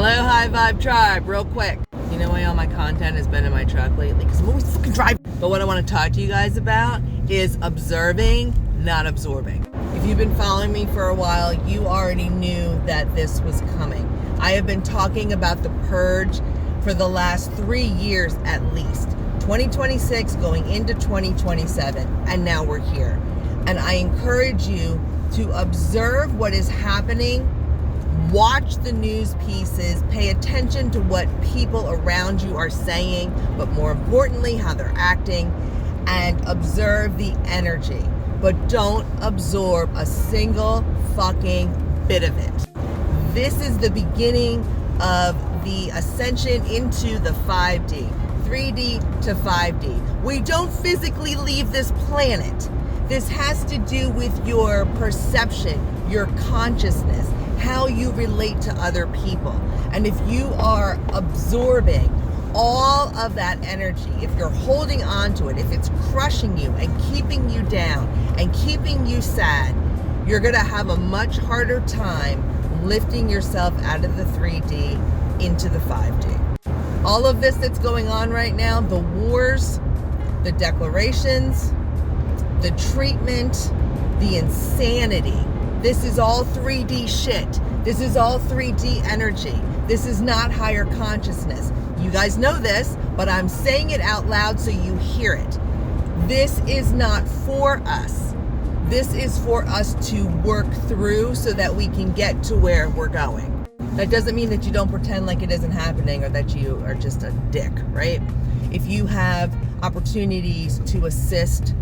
Hello, High Vibe Tribe, real quick. You know why all my content has been in my truck lately? Because I'm always fucking driving. But what I want to talk to you guys about is observing, not absorbing. If you've been following me for a while, you already knew that this was coming. I have been talking about the purge for the last 3 years at least. 2026 going into 2027, and now we're here. And I encourage you to observe what is happening, watch the news pieces, pay attention to what people around you are saying, but more importantly, how they're acting, and observe the energy. But don't absorb a single fucking bit of it. This is the beginning of the ascension into the 5D, 3D to 5D. We don't physically leave this planet. This has to do with your perception, your consciousness, how you relate to other people. And if you are absorbing all of that energy, if you're holding on to it, if it's crushing you and keeping you down and keeping you sad, you're gonna have a much harder time lifting yourself out of the 3D into the 5D. All of this that's going on right now, the wars, the declarations, the treatment, the insanity, this is all 3D shit. This is all 3D energy. This is not higher consciousness. You guys know this, but I'm saying it out loud so you hear it. This is not for us. This is for us to work through so that we can get to where we're going. That doesn't mean that you don't pretend like it isn't happening or that you are just a dick, right? If you have opportunities to assist,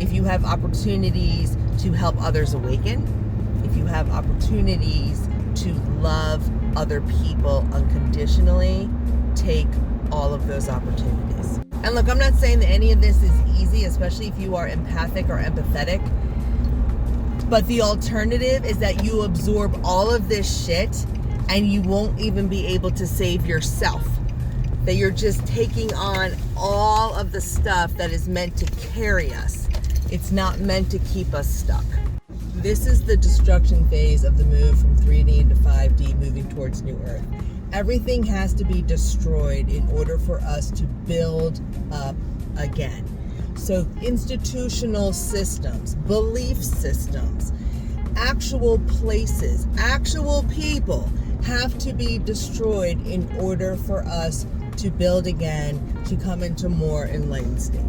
if you have opportunities to help others awaken, if you have opportunities to love other people unconditionally, take all of those opportunities. And look, I'm not saying that any of this is easy, especially if you are empathic or empathetic. But the alternative is that you absorb all of this shit and you won't even be able to save yourself. That you're just taking on all of the stuff that is meant to carry us. It's not meant to keep us stuck. This is the destruction phase of the move from 3D into 5D, moving towards New Earth. Everything has to be destroyed in order for us to build up again. So institutional systems, belief systems, actual places, actual people have to be destroyed in order for us to build again, to come into more enlightened state.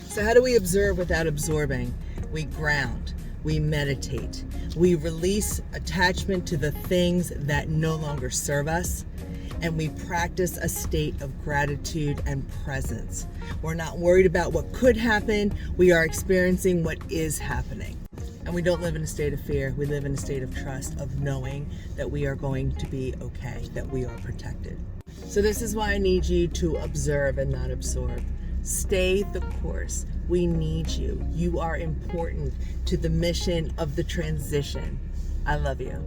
So how do we observe without absorbing? We ground, we meditate, we release attachment to the things that no longer serve us, and we practice a state of gratitude and presence. We're not worried about what could happen, we are experiencing what is happening. And we don't live in a state of fear, we live in a state of trust, of knowing that we are going to be okay, that we are protected. So this is why I need you to observe and not absorb. Stay the course. We need you. You are important to the mission of the transition. I love you.